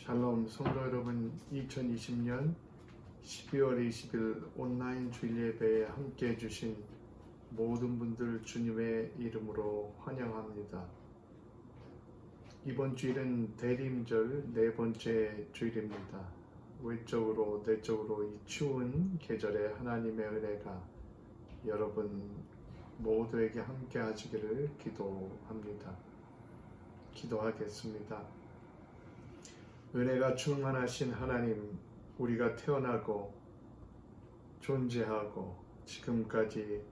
샬롬 성도 여러분, 2020년 12월 20일 온라인 주일 예배에 함께 해주신 모든 분들 주님의 이름으로 환영합니다. 이번 주일은 대림절 네 번째 주일입니다. 외적으로 내적으로 이 추운 계절에 하나님의 은혜가 여러분 모두에게 함께 하시기를 기도합니다. 기도하겠습니다. 은혜가 충만하신 하나님, 우리가 태어나고 존재하고 지금까지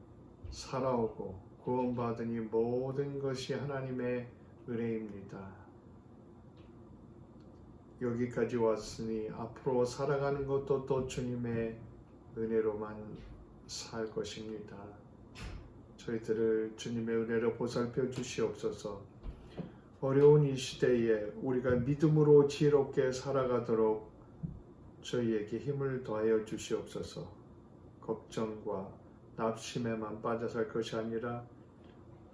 살아오고 구원받은 이 모든 것이 하나님의 은혜입니다. 여기까지 왔으니 앞으로 살아가는 것도 또 주님의 은혜로만 살 것입니다. 저희들을 주님의 은혜로 보살펴 주시옵소서. 어려운 이 시대에 우리가 믿음으로 지혜롭게 살아가도록 저희에게 힘을 더하여 주시옵소서. 걱정과 낙심에만 빠져 살 것이 아니라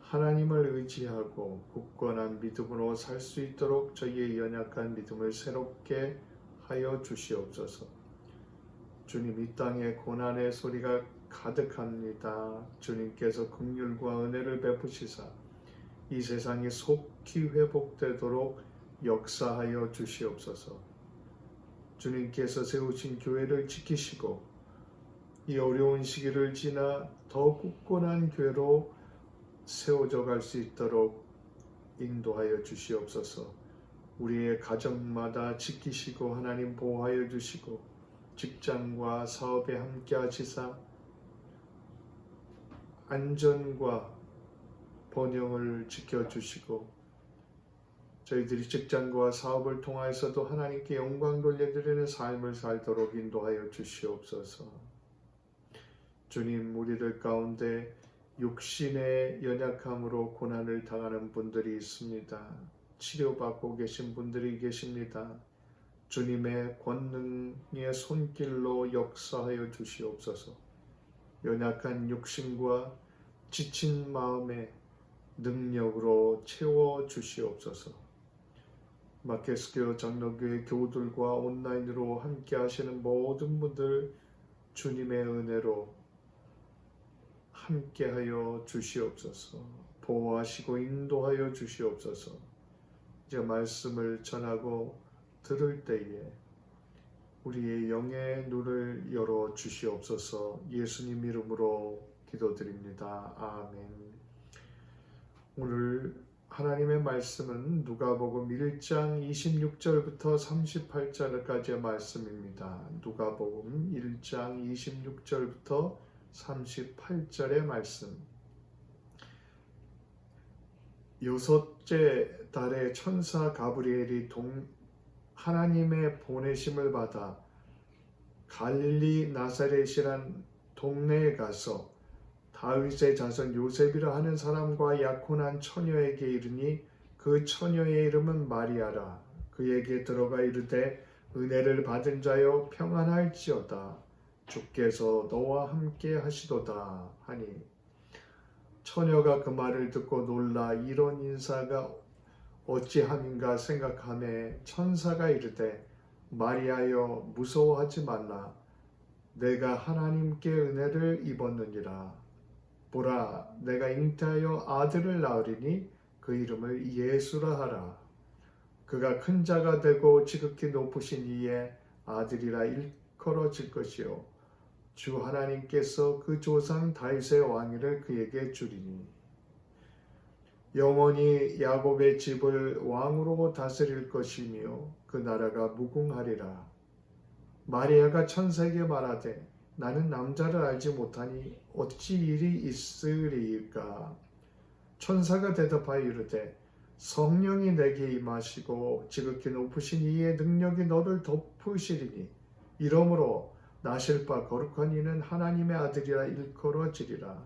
하나님을 의지하고 굳건한 믿음으로 살 수 있도록 저희의 연약한 믿음을 새롭게 하여 주시옵소서. 주님, 이 땅에 고난의 소리가 가득합니다. 주님께서 긍휼과 은혜를 베푸시사 이 세상이 속히 회복되도록 역사하여 주시옵소서. 주님께서 세우신 교회를 지키시고 이 어려운 시기를 지나 더 굳건한 교회로 세워져 갈 수 있도록 인도하여 주시옵소서. 우리의 가정마다 지키시고 하나님 보호하여 주시고 직장과 사업에 함께 하시사 안전과 번영을 지켜주시고 저희들이 직장과 사업을 통하여서도 하나님께 영광 돌려드리는 삶을 살도록 인도하여 주시옵소서. 주님, 우리들 가운데 육신의 연약함으로 고난을 당하는 분들이 있습니다. 치료받고 계신 분들이 계십니다. 주님의 권능의 손길로 역사하여 주시옵소서. 연약한 육신과 지친 마음에 능력으로 채워 주시옵소서. 마켓스퀘어 장로교회 교우들과 온라인으로 함께 하시는 모든 분들 주님의 은혜로 함께 하여 주시옵소서. 보호하시고 인도하여 주시옵소서. 이제 말씀을 전하고 들을 때에 우리의 영의 눈을 열어 주시옵소서. 예수님 이름으로 기도드립니다. 아멘. 오늘 하나님의 말씀은 누가복음 1장 26절부터 38절까지의 말씀입니다. 누가복음 1장 26절부터 38절의 말씀. 여섯째 달에 천사 가브리엘이 하나님의 보내심을 받아 갈릴리 나사렛이란 동네에 가서 다윗의 자손 요셉이라 하는 사람과 약혼한 처녀에게 이르니 그 처녀의 이름은 마리아라. 그에게 들어가 이르되 은혜를 받은 자여 평안할지어다. 주께서 너와 함께 하시도다 하니 처녀가 그 말을 듣고 놀라 이런 인사가 어찌함인가 생각하매 천사가 이르되 마리아여 무서워하지 말라. 내가 하나님께 은혜를 입었느니라. 보라, 내가 잉태하여 아들을 낳으리니 그 이름을 예수라 하라. 그가 큰 자가 되고 지극히 높으신 이에 아들이라 일컬어질 것이요 주 하나님께서 그 조상 다윗의 왕위를 그에게 주리니 영원히 야곱의 집을 왕으로 다스릴 것이며 그 나라가 무궁하리라. 마리아가 천사에게 말하되 나는 남자를 알지 못하니 어찌 일이 있으리이까. 천사가 대답하여 이르되 성령이 내게 임하시고 지극히 높으신 이의 능력이 너를 덮으시리니 이러므로 나실 바 거룩한 이는 하나님의 아들이라 일컬어지리라.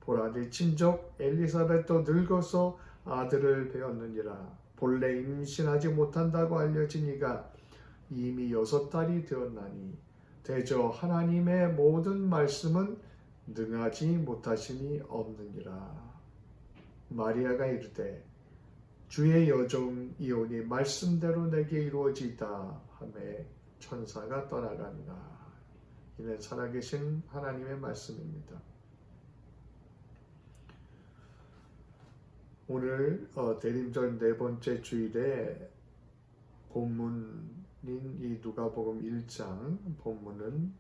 보라, 네 친족 엘리사벳도 늙어서 아들을 배었느니라. 본래 임신하지 못한다고 알려진 이가 이미 6달이 되었나니 대저 하나님의 모든 말씀은 능하지 못하심이 없느니라. 마리아가 이르되 주의 여종이오니 말씀대로 내게 이루어지이다 하매 천사가 떠나가니라. 이는 살아계신 하나님의 말씀입니다. 오늘 대림절 네 번째 주일에 본문인 이 누가복음 1장 본문은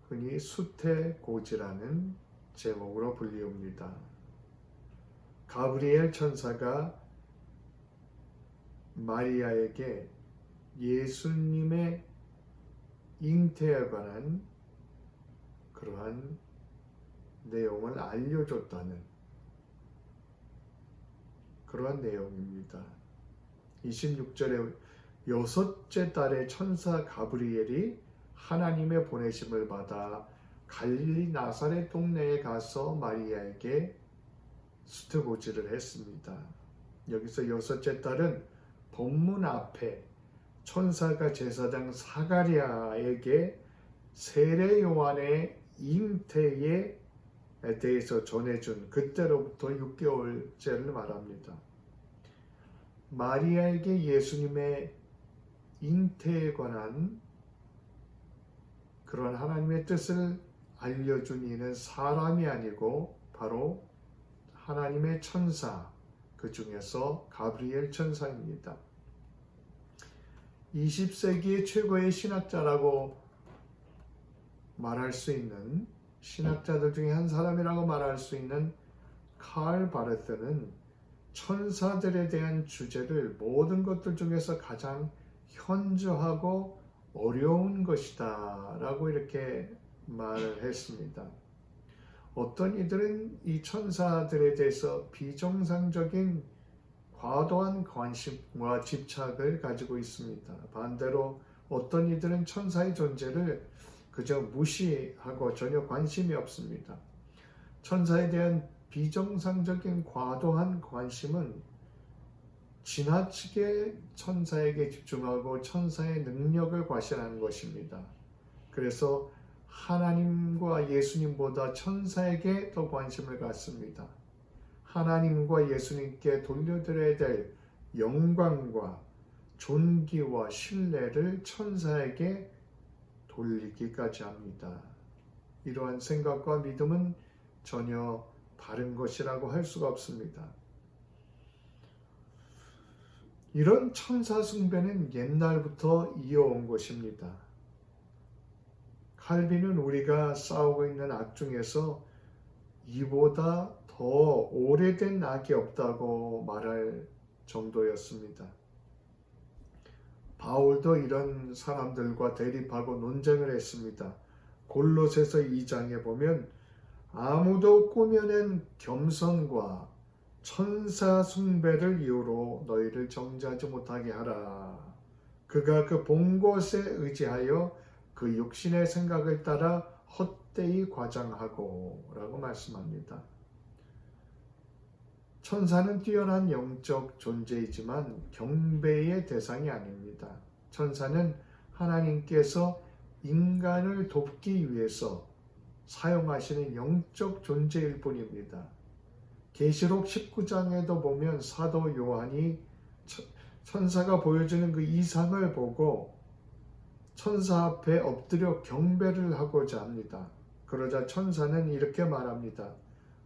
흔히 수태고지라는 제목으로 불리웁니다. 가브리엘 천사가 마리아에게 예수님의 잉태에 관한 그러한 내용을 알려줬다는 그러한 내용입니다. 26절에 여섯째 달에 천사 가브리엘이 하나님의 보내심을 받아 갈릴리 나사렛 동네에 가서 마리아에게 수태고지를 했습니다. 여기서 여섯째 달은 본문 앞에 천사가 제사장 사가랴에게 세례 요한의 잉태에 대해서 전해준 그때로부터 6개월째를 말합니다. 마리아에게 예수님의 잉태에 관한 그런 하나님의 뜻을 알려준 이는 사람이 아니고 바로 하나님의 천사, 그 중에서 가브리엘 천사입니다. 20세기의 최고의 신학자라고 말할 수 있는 신학자들 중에 한 사람이라고 말할 수 있는 칼 바르트는 천사들에 대한 주제를 모든 것들 중에서 가장 현저하고 어려운 것이다 라고 이렇게 말을 했습니다. 어떤 이들은 이 천사들에 대해서 비정상적인 과도한 관심과 집착을 가지고 있습니다. 반대로 어떤 이들은 천사의 존재를 그저 무시하고 전혀 관심이 없습니다. 천사에 대한 비정상적인 과도한 관심은 지나치게 천사에게 집중하고 천사의 능력을 과시하는 것입니다. 그래서 하나님과 예수님보다 천사에게 더 관심을 갖습니다. 하나님과 예수님께 돌려드려야 될 영광과 존귀와 신뢰를 천사에게 돌리기까지 합니다. 이러한 생각과 믿음은 전혀 바른 것이라고 할 수가 없습니다. 이런 천사 숭배는 옛날부터 이어온 것입니다. 칼빈은 우리가 싸우고 있는 악 중에서 이보다 더 오래된 악이 없다고 말할 정도였습니다. 바울도 이런 사람들과 대립하고 논쟁을 했습니다. 골로새서 2장에 보면 아무도 꾸며낸 겸손과 천사 숭배를 이유로 너희를 정죄하지 못하게 하라. 그가 그 본 것에 의지하여 그 육신의 생각을 따라 헛되이 과장하고 라고 말씀합니다. 천사는 뛰어난 영적 존재이지만 경배의 대상이 아닙니다. 천사는 하나님께서 인간을 돕기 위해서 사용하시는 영적 존재일 뿐입니다. 계시록 19장에도 보면 사도 요한이 천사가 보여주는 그 이상을 보고 천사 앞에 엎드려 경배를 하고자 합니다. 그러자 천사는 이렇게 말합니다.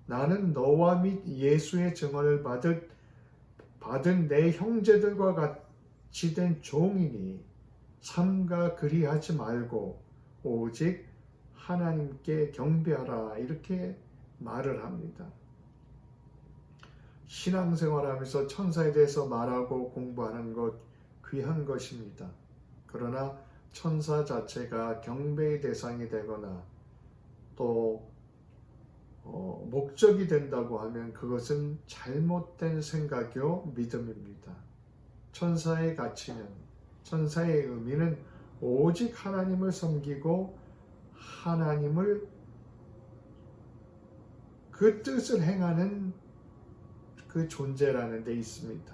나는 너와 및 예수의 증언을 받은 내 형제들과 같이 된 종이니 삼가 그리하지 말고 오직 하나님께 경배하라 이렇게 말을 합니다. 신앙생활하면서 천사에 대해서 말하고 공부하는 것 귀한 것입니다. 그러나 천사 자체가 경배의 대상이 되거나 또 목적이 된다고 하면 그것은 잘못된 생각이요 믿음입니다. 천사의 가치는, 천사의 의미는 오직 하나님을 섬기고 하나님을 그 뜻을 행하는 그 존재라는 데 있습니다.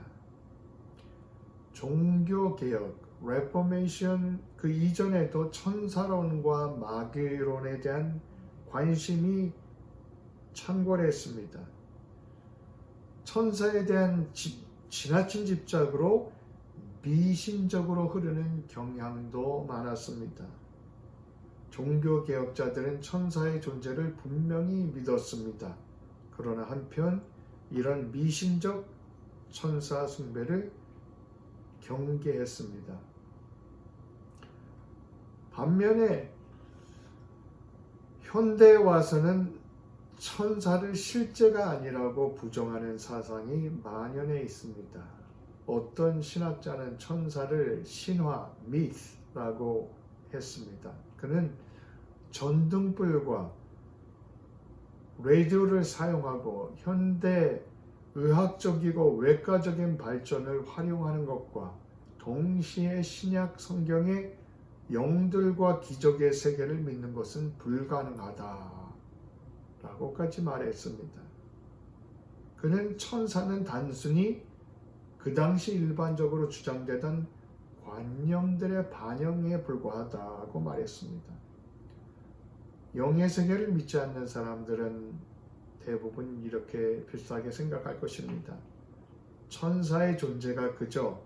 종교개혁, 레포메이션 그 이전에도 천사론과 마귀론에 대한 관심이 창궐했습니다. 천사에 대한 지나친 집착으로 미신적으로 흐르는 경향도 많았습니다. 종교개혁자들은 천사의 존재를 분명히 믿었습니다. 그러나 한편 이런 미신적 천사 숭배를 경계했습니다. 반면에 현대에 와서는 천사를 실제가 아니라고 부정하는 사상이 만연해 있습니다. 어떤 신학자는 천사를 신화, 미스라고 했습니다. 그는 전등불과 라디오를 사용하고 현대 의학적이고 외과적인 발전을 활용하는 것과 동시에 신약 성경의 영들과 기적의 세계를 믿는 것은 불가능하다라고까지 말했습니다. 그는 천사는 단순히 그 당시 일반적으로 주장되던 관념들의 반영에 불과하다고 말했습니다. 영의 세계를 믿지 않는 사람들은 대부분 이렇게 비슷하게 생각할 것입니다. 천사의 존재가 그저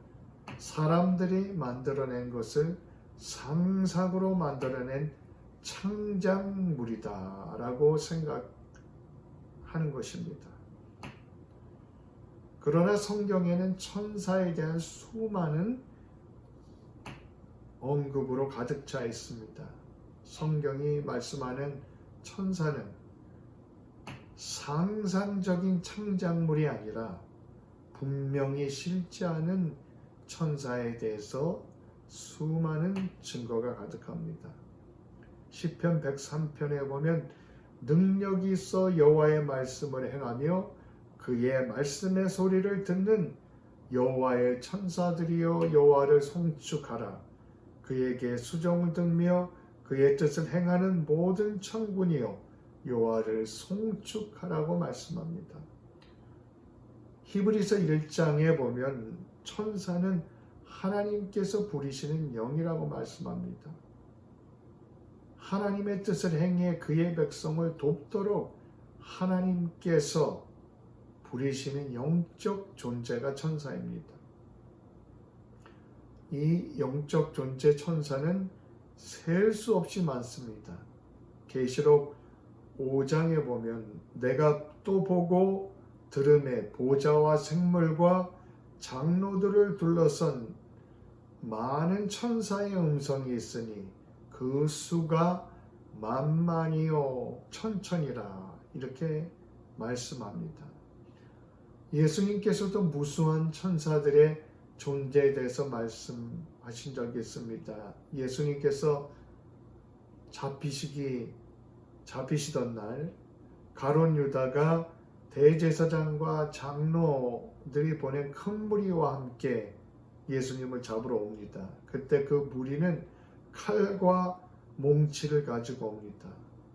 사람들이 만들어낸 것을 상상으로 만들어낸 창작물이다 라고 생각하는 것입니다. 그러나 성경에는 천사에 대한 수많은 언급으로 가득 차 있습니다. 성경이 말씀하는 천사는 상상적인 창작물이 아니라 분명히 실제하는 천사에 대해서 수많은 증거가 가득합니다. 시편 103편에 보면 능력이 있어 여호와의 말씀을 행하며 그의 말씀의 소리를 듣는 여호와의 천사들이여 여호와를 송축하라. 그에게 수종을 듣며 그의 뜻을 행하는 모든 천군이여 여호와를 송축하라고 말씀합니다. 히브리서 1장에 보면 천사는 하나님께서 부리시는 영이라고 말씀합니다. 하나님의 뜻을 행해 그의 백성을 돕도록 하나님께서 부리시는 영적 존재가 천사입니다. 이 영적 존재 천사는 셀 수 없이 많습니다. 계시록 5장에 보면 내가 또 보고 들음에 보좌와 생물과 장로들을 둘러선 많은 천사의 음성이 있으니 그 수가 만만이요 천천이라 이렇게 말씀합니다. 예수님께서도 무수한 천사들의 존재에 대해서 말씀하신 적이 있습니다. 예수님께서 잡히시던 날 가룟 유다가 대제사장과 장로들이 보낸 큰 무리와 함께 예수님을 잡으러 옵니다. 그때 그 무리는 칼과 몽치를 가지고 옵니다.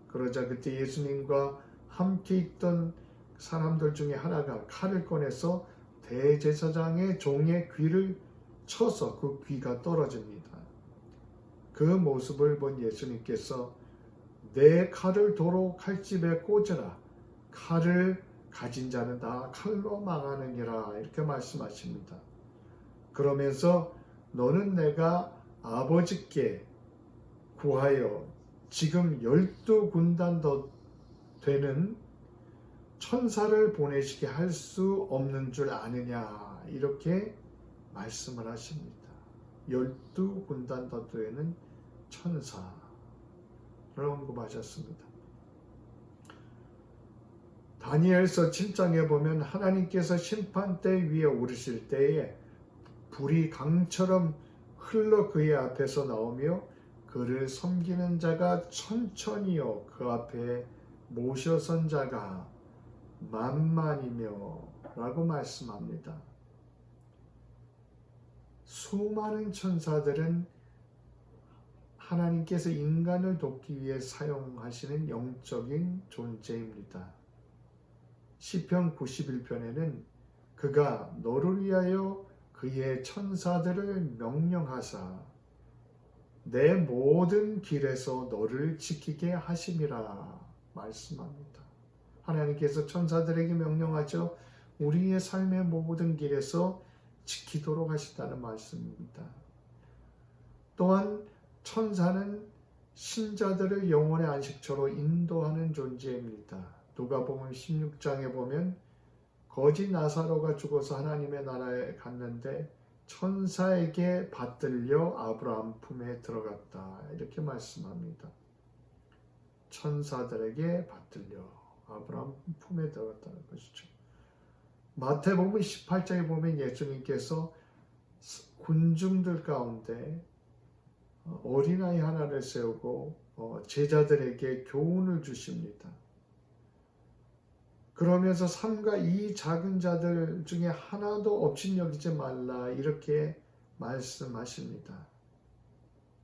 그러자 그때 예수님과 함께 있던 사람들 중에 하나가 칼을 꺼내서 대제사장의 종의 귀를 쳐서 그 귀가 떨어집니다. 그 모습을 본 예수님께서 내 칼을 도로 칼집에 꽂으라. 칼을 가진 자는 다 칼로 망하느니라 이렇게 말씀하십니다. 그러면서 너는 내가 아버지께 구하여 지금 12군단 더 되는 천사를 보내시게 할 수 없는 줄 아느냐 이렇게 말씀을 하십니다. 12군단 더 되는 천사를 언급하셨습니다. 다니엘서 7장에 보면 하나님께서 심판대 위에 오르실 때에 불이 강처럼 흘러 그의 앞에서 나오며 그를 섬기는 자가 천천히요 그 앞에 모셔선 자가 만만이며 라고 말씀합니다. 수많은 천사들은 하나님께서 인간을 돕기 위해 사용하시는 영적인 존재입니다. 시편 91편에는 그가 너를 위하여 그의 천사들을 명령하사 내 모든 길에서 너를 지키게 하심이라 말씀합니다. 하나님께서 천사들에게 명령하죠. 우리의 삶의 모든 길에서 지키도록 하신다는 말씀입니다. 또한 천사는 신자들을 영혼의 안식처로 인도하는 존재입니다. 누가복음 16장에 보면 거지 나사로가 죽어서 하나님의 나라에 갔는데 천사에게 받들려 아브라함 품에 들어갔다. 이렇게 말씀합니다. 천사들에게 받들려 아브라함 품에 들어갔다는 것이죠. 마태복음 18장에 보면 예수님께서 군중들 가운데 어린아이 하나를 세우고 제자들에게 교훈을 주십니다. 그러면서 삼가 이 작은 자들 중에 하나도 업신여기지 말라 이렇게 말씀하십니다.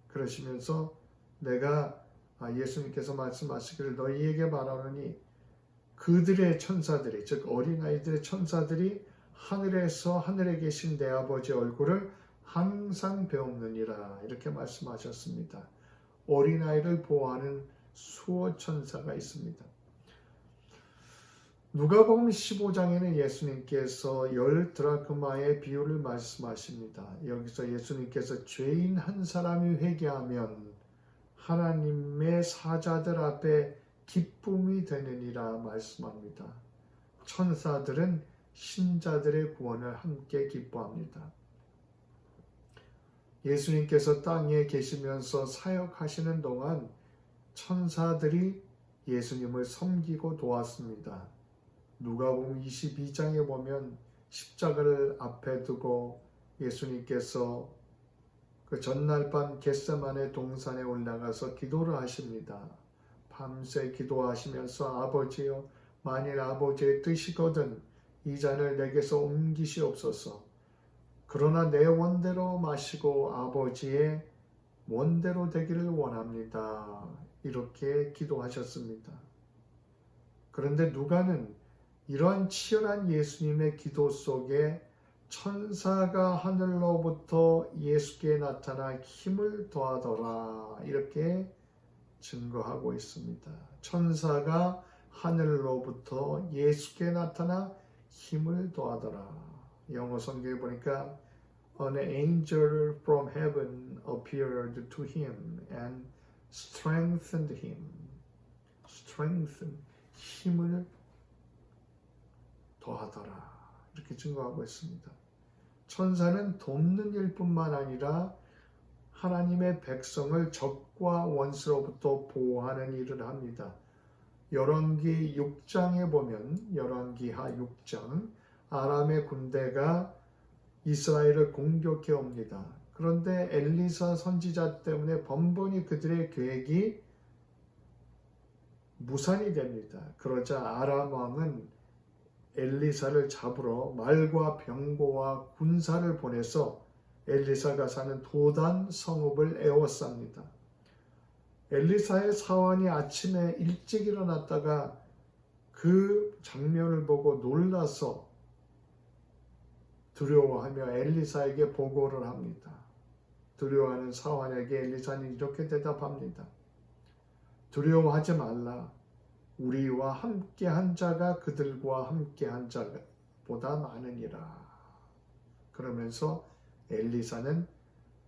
그러시면서 내가 예수님께서 말씀하시기를 너희에게 말하노니 그들의 천사들이 즉 어린아이들의 천사들이 하늘에서 하늘에 계신 내 아버지 얼굴을 항상 배우느니라 이렇게 말씀하셨습니다. 어린아이를 보호하는 수호천사가 있습니다. 누가복음 15장에는 예수님께서 10드라크마의 비유를 말씀하십니다. 여기서 예수님께서 죄인 한 사람이 회개하면 하나님의 사자들 앞에 기쁨이 되느니라 말씀합니다. 천사들은 신자들의 구원을 함께 기뻐합니다. 예수님께서 땅에 계시면서 사역하시는 동안 천사들이 예수님을 섬기고 도왔습니다. 누가복음 22장에 보면 십자가를 앞에 두고 예수님께서 그 전날 밤 겟세마네 동산에 올라가서 기도를 하십니다. 밤새 기도하시면서 아버지여 만일 아버지의 뜻이거든 이 잔을 내게서 옮기시옵소서. 그러나 내 원대로 마시고 아버지의 원대로 되기를 원합니다. 이렇게 기도하셨습니다. 그런데 누가는 이러한 치열한 예수님의 기도 속에 천사가 하늘로부터 예수께 나타나 힘을 더하더라 이렇게 증거하고 있습니다. 천사가 하늘로부터 예수께 나타나 힘을 더하더라. 영어 성경에 보니까 An angel from heaven appeared to him and strengthened him. strengthen, 힘을 더하더라. 이렇게 증거하고 있습니다. 천사는 돕는 일뿐만 아니라 하나님의 백성을 적과 원수로부터 보호하는 일을 합니다. 열왕기 6장에 보면 열왕기하 6장 아람의 군대가 이스라엘을 공격해 옵니다. 그런데 엘리사 선지자 때문에 번번이 그들의 계획이 무산이 됩니다. 그러자 아람 왕은 엘리사를 잡으러 말과 병거와 군사를 보내서 엘리사가 사는 도단 성읍을 에워쌉니다. 엘리사의 사환이 아침에 일찍 일어났다가 그 장면을 보고 놀라서 두려워하며 엘리사에게 보고를 합니다. 두려워하는 사환에게 엘리사는 이렇게 대답합니다. 두려워하지 말라. 우리와 함께한 자가 그들과 함께한 자보다 많으니라. 그러면서 엘리사는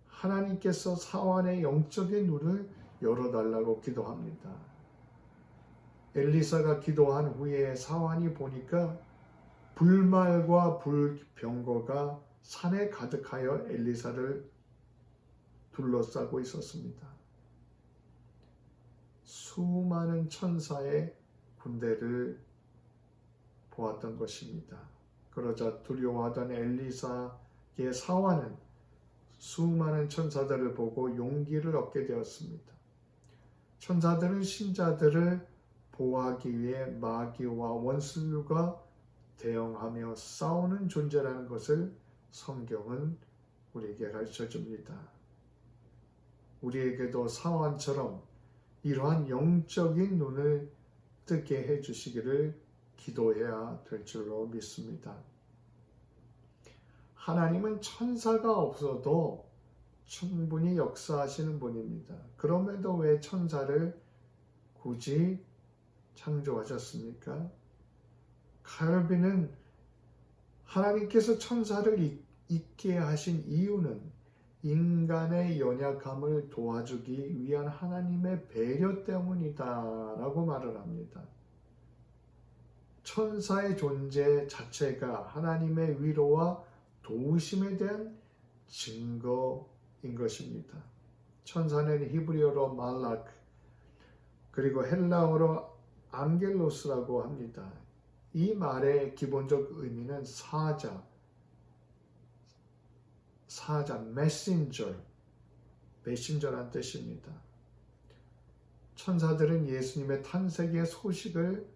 하나님께서 사환의 영적인 눈을 열어달라고 기도합니다. 엘리사가 기도한 후에 사환이 보니까 불말과 불병거가 산에 가득하여 엘리사를 둘러싸고 있었습니다. 수많은 천사의 군대를 보았던 것입니다. 그러자 두려워하던 엘리사의 사환은 수많은 천사들을 보고 용기를 얻게 되었습니다. 천사들은 신자들을 보호하기 위해 마귀와 원수가 대응하며 싸우는 존재라는 것을 성경은 우리에게 가르쳐 줍니다. 우리에게도 사환처럼 이러한 영적인 눈을 뜨게 해주시기를 기도해야 될 줄로 믿습니다. 하나님은 천사가 없어도 충분히 역사하시는 분입니다. 그럼에도 왜 천사를 굳이 창조하셨습니까? 칼빈은 하나님께서 천사를 있게 하신 이유는 인간의 연약함을 도와주기 위한 하나님의 배려 때문이다 라고 말을 합니다. 천사의 존재 자체가 하나님의 위로와 도우심에 대한 증거인 것입니다. 천사는 히브리어로 말라크, 그리고 헬라어로 앙겔로스라고 합니다. 이 말의 기본적 의미는 사자, 메신저란 뜻입니다. 천사들은 예수님의 탄생의 소식을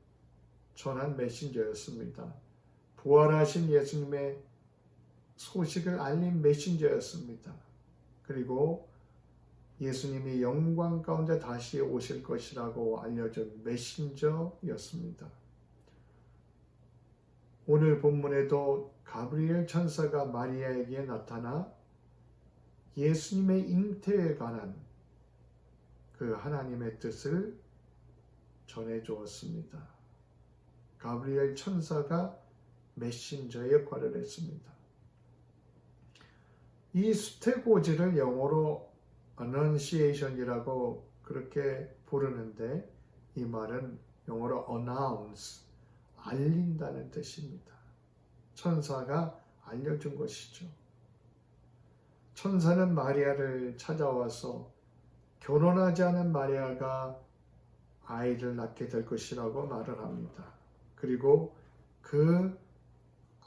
전한 메신저였습니다. 부활하신 예수님의 소식을 알린 메신저였습니다. 그리고 예수님이 영광 가운데 다시 오실 것이라고 알려준 메신저였습니다. 오늘 본문에도 가브리엘 천사가 마리아에게 나타나 예수님의 잉태에 관한 그 하나님의 뜻을 전해 주었습니다. 가브리엘 천사가 메신저의 역할을 했습니다. 이 수태고지를 영어로 annunciation이라고 그렇게 부르는데, 이 말은 영어로 announce, 알린다는 뜻입니다. 천사가 알려준 것이죠. 천사는 마리아를 찾아와서 결혼하지 않은 마리아가 아이를 낳게 될 것이라고 말을 합니다. 그리고 그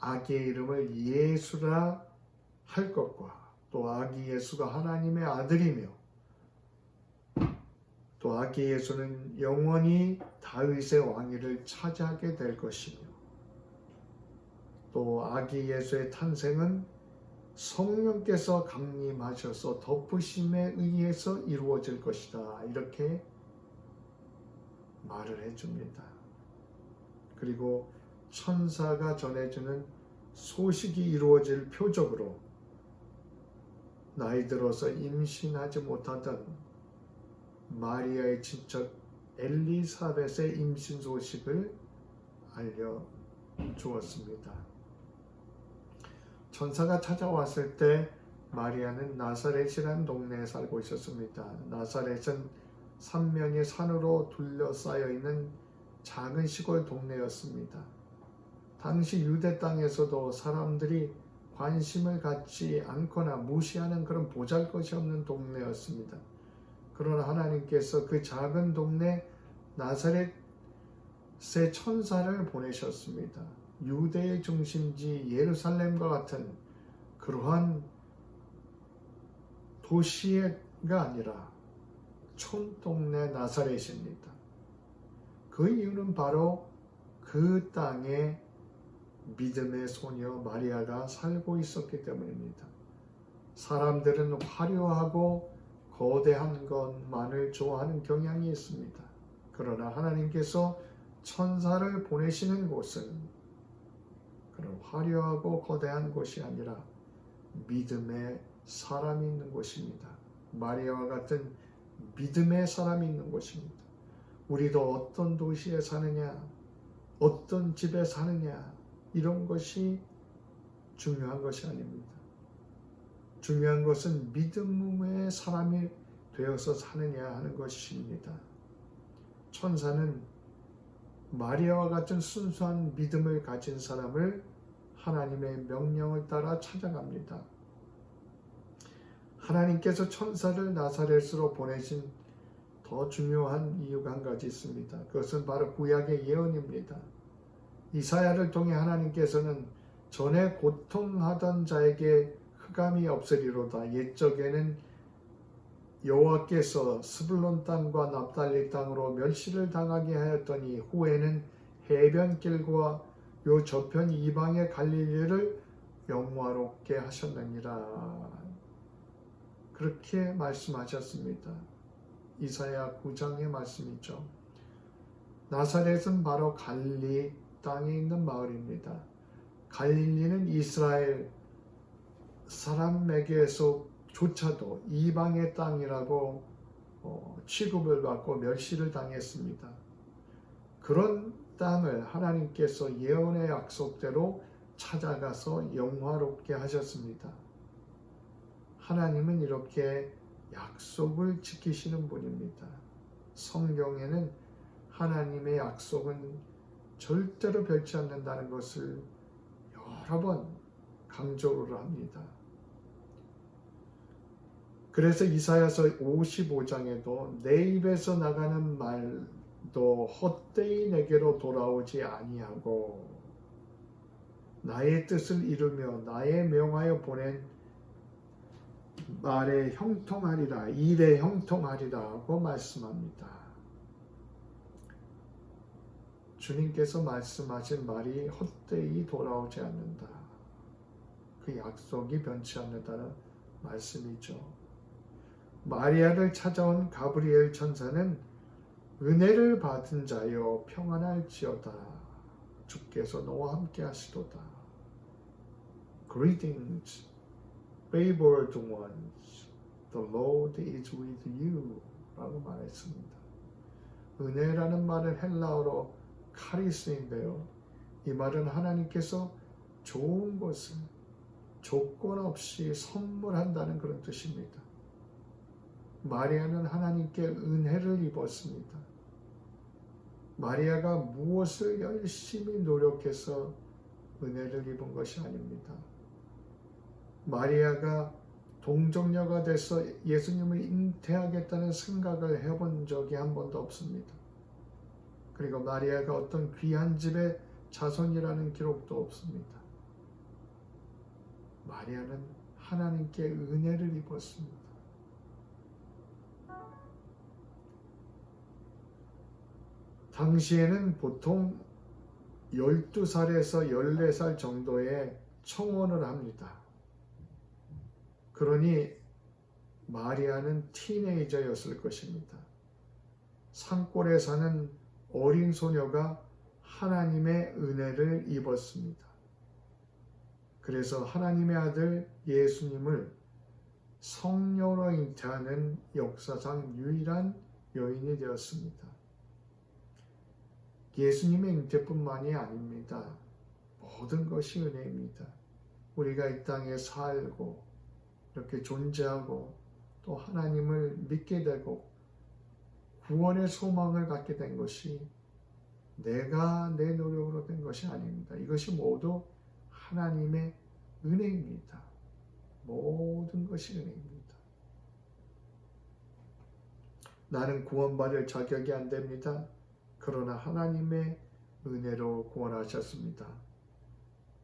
아기의 이름을 예수라 할 것과, 또 아기 예수가 하나님의 아들이며, 또 아기 예수는 영원히 다윗의 왕위를 차지하게 될 것이며, 또 아기 예수의 탄생은 성령께서 강림하셔서 덮으심에 의해서 이루어질 것이다, 이렇게 말을 해줍니다. 그리고 천사가 전해주는 소식이 이루어질 표적으로 나이 들어서 임신하지 못하던 마리아의 친척 엘리사벳의 임신 소식을 알려주었습니다. 천사가 찾아왔을 때 마리아는 나사렛이라는 동네에 살고 있었습니다. 나사렛은 삼면이 산으로 둘러싸여 있는 작은 시골 동네였습니다. 당시 유대 땅에서도 사람들이 관심을 갖지 않거나 무시하는 그런 보잘것이 없는 동네였습니다. 그러나 하나님께서 그 작은 동네 나사렛에 천사를 보내셨습니다. 유대의 중심지 예루살렘과 같은 그러한 도시가 아니라 촌동네 나사렛입니다. 그 이유는 바로 그 땅에 믿음의 소녀 마리아가 살고 있었기 때문입니다. 사람들은 화려하고 거대한 것만을 좋아하는 경향이 있습니다. 그러나 하나님께서 천사를 보내시는 곳은 그런 화려하고 거대한 곳이 아니라 믿음의 사람이 있는 곳입니다. 마리아와 같은 믿음의 사람이 있는 곳입니다. 우리도 어떤 도시에 사느냐, 어떤 집에 사느냐, 이런 것이 중요한 것이 아닙니다. 중요한 것은 믿음의 사람이 되어서 사느냐 하는 것입니다. 천사는 마리아와 같은 순수한 믿음을 가진 사람을 하나님의 명령을 따라 찾아갑니다. 하나님께서 천사를 나사렛으로 보내신 더 중요한 이유가 한 가지 있습니다. 그것은 바로 구약의 예언입니다. 이사야를 통해 하나님께서는 전에 고통하던 자에게 흑암이 없으리로다. 옛적에는 여호와께서 스불론 땅과 납달리 땅으로 멸시를 당하게 하였더니 후에는 해변길과 요 저편 이방의 갈릴리를 영화롭게 하셨느니라. 그렇게 말씀하셨습니다. 이사야 9장의 말씀이죠. 나사렛은 바로 갈릴리 땅에 있는 마을입니다. 갈릴리는 이스라엘 사람에게서조차도 이방의 땅이라고 취급을 받고 멸시를 당했습니다. 그런 땅을 하나님께서 예언의 약속대로 찾아가서 영화롭게 하셨습니다. 하나님은 이렇게 약속을 지키시는 분입니다. 성경에는 하나님의 약속은 절대로 변치 않는다는 것을 여러 번 강조를 합니다. 그래서 이사야서 55장에도 내 입에서 나가는 말도 헛되이 내게로 돌아오지 아니하고 나의 뜻을 이루며 나의 명하여 보낸 말에 형통하리라, 일에 형통하리라 하고 말씀합니다. 주님께서 말씀하신 말이 헛되이 돌아오지 않는다. 그 약속이 변치 않는다는 말씀이죠. 마리아를 찾아온 가브리엘 천사는 은혜를 받은 자여 평안할지어다. 주께서 너와 함께 하시도다. Greetings, favored ones. The Lord is with you. 라고 말했습니다. 은혜라는 말은 헬라어로 카리스인데요. 이 말은 하나님께서 좋은 것을 조건 없이 선물한다는 그런 뜻입니다. 마리아는 하나님께 은혜를 입었습니다. 마리아가 무엇을 열심히 노력해서 은혜를 입은 것이 아닙니다. 마리아가 동정녀가 돼서 예수님을 잉태하겠다는 생각을 해본 적이 한 번도 없습니다. 그리고 마리아가 어떤 귀한 집의 자손이라는 기록도 없습니다. 마리아는 하나님께 은혜를 입었습니다. 당시에는 보통 12살에서 14살 정도의 청혼을 합니다. 그러니 마리아는 티네이저였을 것입니다. 산골에 사는 어린 소녀가 하나님의 은혜를 입었습니다. 그래서 하나님의 아들 예수님을 성령으로 잉태하는 역사상 유일한 여인이 되었습니다. 예수님의 잉태뿐만이 아닙니다. 모든 것이 은혜입니다. 우리가 이 땅에 살고 이렇게 존재하고 또 하나님을 믿게 되고 구원의 소망을 갖게 된 것이 내가 내 노력으로 된 것이 아닙니다. 이것이 모두 하나님의 은혜입니다. 모든 것이 은혜입니다. 나는 구원받을 자격이 안 됩니다. 그러나 하나님의 은혜로 구원하셨습니다.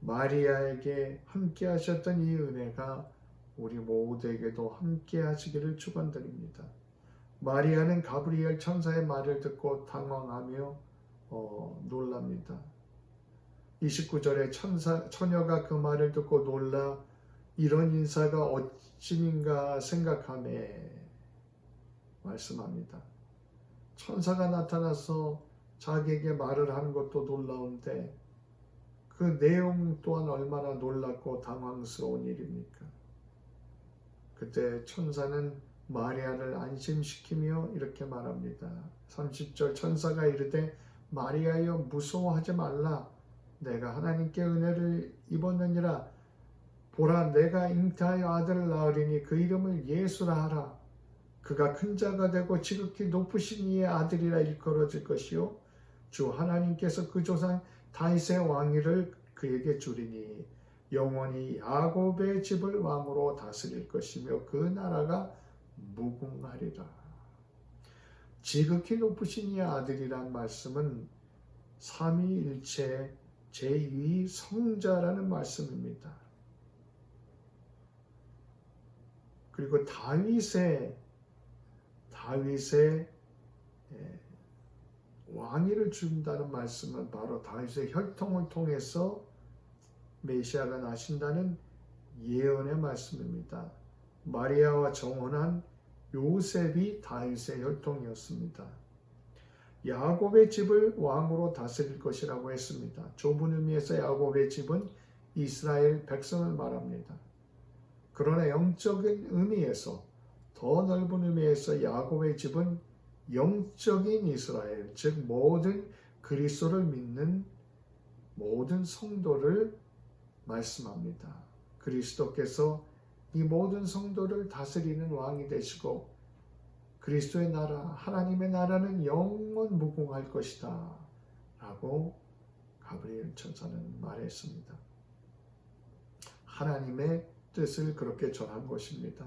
마리아에게 함께 하셨던 이 은혜가 우리 모두에게도 함께 하시기를 축원드립니다. 마리아는 가브리엘 천사의 말을 듣고 당황하며 놀랍니다. 29절에 처녀가 그 말을 듣고 놀라 이런 인사가 어찌인가 생각하며 말씀합니다. 천사가 나타나서 자기에게 말을 하는 것도 놀라운데 그 내용 또한 얼마나 놀랍고 당황스러운 일입니까? 그때 천사는 마리아를 안심시키며 이렇게 말합니다. 30절 천사가 이르되 마리아여 무서워하지 말라. 내가 하나님께 은혜를 입었느니라. 보라 내가 잉태하여 아들을 낳으리니 그 이름을 예수라 하라. 그가 큰 자가 되고 지극히 높으신 이의 아들이라 일컬어질 것이요 주 하나님께서 그 조상 다윗의 왕위를 그에게 주리니 영원히 야곱의 집을 왕으로 다스릴 것이며 그 나라가 무궁하리라. 지극히 높으신 이의 아들이란 말씀은 삼위일체 제2 성자라는 말씀입니다. 그리고 다윗의 왕위를 준다는 말씀은 바로 다윗의 혈통을 통해서 메시아가 나신다는 예언의 말씀입니다. 마리아와 정혼한 요셉이 다윗의 혈통이었습니다. 야곱의 집을 왕으로 다스릴 것이라고 했습니다. 좁은 의미에서 야곱의 집은 이스라엘 백성을 말합니다. 그러나 영적인 의미에서 더 넓은 의미에서 야곱의 집은 영적인 이스라엘, 즉 모든 그리스도를 믿는 모든 성도를 말씀합니다. 그리스도께서 이 모든 성도를 다스리는 왕이 되시고 그리스도의 나라, 하나님의 나라는 영원 무궁할 것이다 라고 가브리엘 천사는 말했습니다. 하나님의 뜻을 그렇게 전한 것입니다.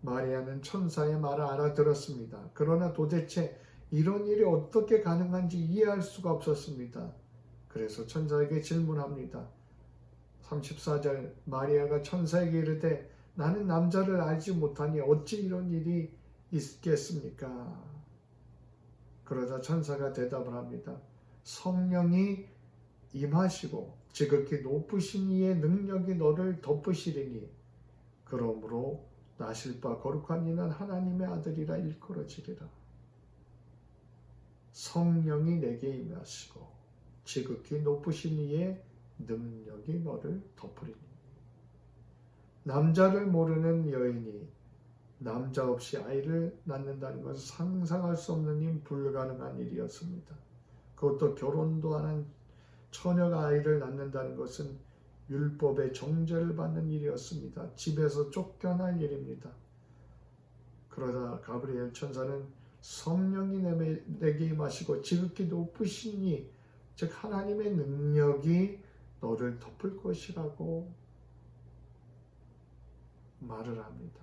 마리아는 천사의 말을 알아들었습니다. 그러나 도대체 이런 일이 어떻게 가능한지 이해할 수가 없었습니다. 그래서 천사에게 질문합니다. 34절 마리아가 천사에게 이르되 나는 남자를 알지 못하니 어찌 이런 일이 있겠습니까? 그러자 천사가 대답을 합니다. 성령이 임하시고 지극히 높으신 이의 능력이 너를 덮으시리니 그러므로 나실 바 거룩한 이는 하나님의 아들이라 일컬어지리라. 성령이 내게 임하시고 지극히 높으신 이의 능력이 너를 덮으리니. 남자를 모르는 여인이 남자 없이 아이를 낳는다는 것은 상상할 수 없는 불가능한 일이었습니다. 그것도 결혼도 안 한 처녀가 아이를 낳는다는 것은 율법의 정죄를 받는 일이었습니다. 집에서 쫓겨날 일입니다. 그러다 가브리엘 천사는 성령이 내게 임하시고 지극히 높으신 이, 즉 하나님의 능력이 너를 덮을 것이라고 말을 합니다.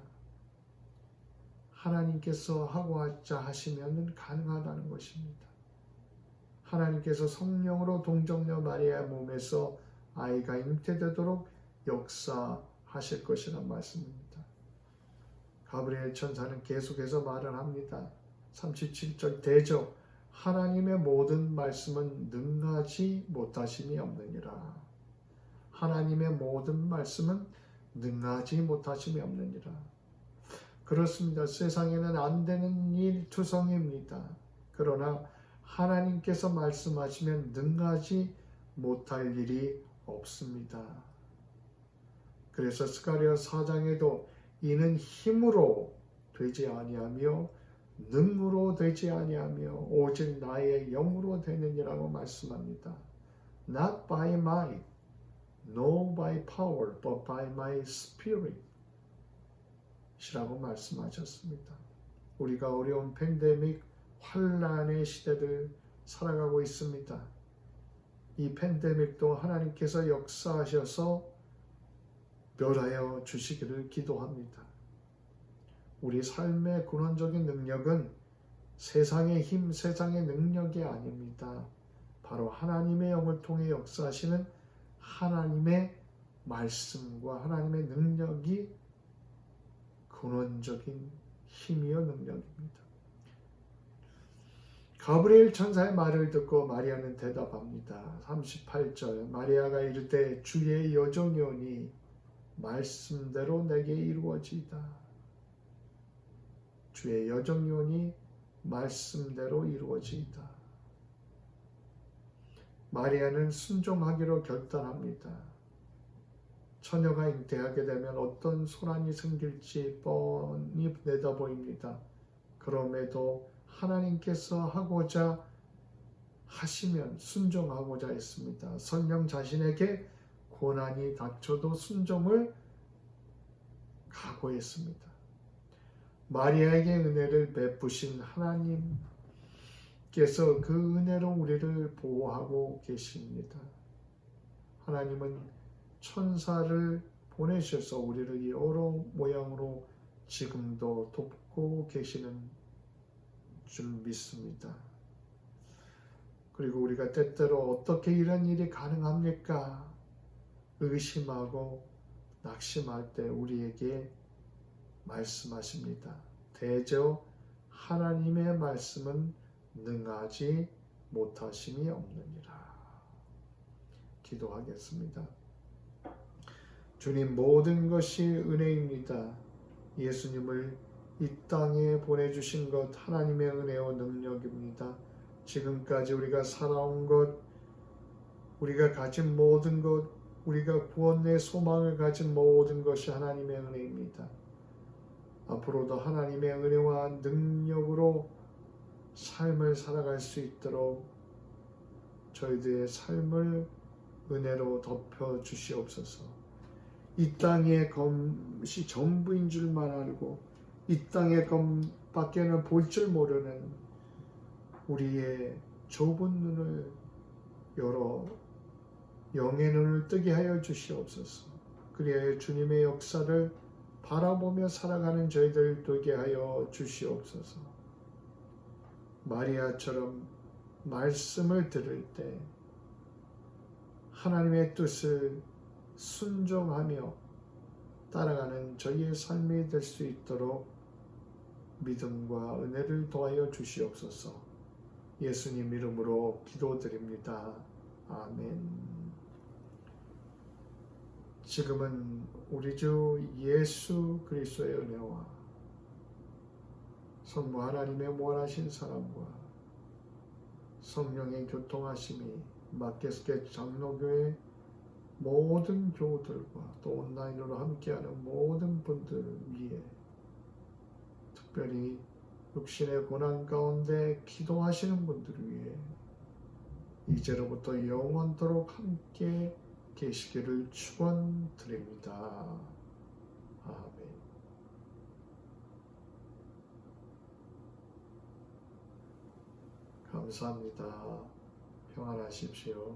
하나님께서 하고 하자 하시면 가능하다는 것입니다. 하나님께서 성령으로 동정녀 마리아의 몸에서 아이가 잉태되도록 역사하실 것이란 말씀입니다. 가브리엘 천사는 계속해서 말을 합니다. 37절 대저 하나님의 모든 말씀은 능하지 못하심이 없느니라. 하나님의 모든 말씀은 능하지 못하심이 없느니라. 그렇습니다. 세상에는 안 되는 일 투성입니다. 그러나 하나님께서 말씀하시면 능하지 못할 일이 없습니다. 그래서 스가랴 4장에도 이는 힘으로 되지 아니하며 능으로 되지 아니하며 오직 나의 영으로 되느니라고 말씀합니다. Not by might, no by power, but by my spirit 이라고 말씀하셨습니다. 우리가 어려운 팬데믹 환란의 시대를 살아가고 있습니다. 이 팬데믹도 하나님께서 역사하셔서 멸하여 주시기를 기도합니다. 우리 삶의 근원적인 능력은 세상의 힘, 세상의 능력이 아닙니다. 바로 하나님의 영을 통해 역사하시는 하나님의 말씀과 하나님의 능력이 근원적인 힘이요 능력입니다. 가브리엘 천사의 말을 듣고 마리아는 대답합니다. 38절 마리아가 이르되 주의 여종이오니 말씀대로 내게 이루어지이다. 주의 여종이오니 말씀대로 이루어지이다. 마리아는 순종하기로 결단합니다. 처녀가 잉태하게 되면 어떤 소란이 생길지 뻔히 내다보입니다. 그럼에도 하나님께서 하고자 하시면 순종하고자 했습니다. 설령 자신에게 고난이 닥쳐도 순종을 각오했습니다. 마리아에게 은혜를 베푸신 하나님께서 그 은혜로 우리를 보호하고 계십니다. 하나님은 천사를 보내셔서 우리를 여러 모양으로 지금도 돕고 계시는 줄 믿습니다. 그리고 우리가 때때로 어떻게 이런 일이 가능합니까? 의심하고 낙심할 때 우리에게 말씀하십니다. 대저 하나님의 말씀은 능하지 못하심이 없느니라. 기도하겠습니다. 주님, 모든 것이 은혜입니다. 예수님을 이 땅에 보내주신 것 하나님의 은혜와 능력입니다. 지금까지 우리가 살아온 것, 우리가 가진 모든 것, 우리가 구원의 소망을 가진 모든 것이 하나님의 은혜입니다. 앞으로도 하나님의 은혜와 능력으로 삶을 살아갈 수 있도록 저희들의 삶을 은혜로 덮여 주시옵소서. 이 땅의 것이 전부인 줄만 알고 이 땅의 것밖에는 볼 줄 모르는 우리의 좁은 눈을 열어 영의 눈을 뜨게 하여 주시옵소서. 그리하여 주님의 역사를 바라보며 살아가는 저희들 되게 하여 주시옵소서. 마리아처럼 말씀을 들을 때 하나님의 뜻을 순종하며 따라가는 저희의 삶이 될 수 있도록 믿음과 은혜를 더하여 주시옵소서. 예수님 이름으로 기도드립니다. 아멘. 지금은 우리 주 예수 그리스도의 은혜와 성부 하나님의 무한하신 사랑과 성령의 교통하심이 마켓스켓 장로교회 모든 교우들과 또 온라인으로 함께하는 모든 분들 위에 특별히 육신의 고난 가운데 기도하시는 분들 위해 이제로부터 영원토록 함께 계시기를 축원드립니다. 아멘. 감사합니다. 평안하십시오.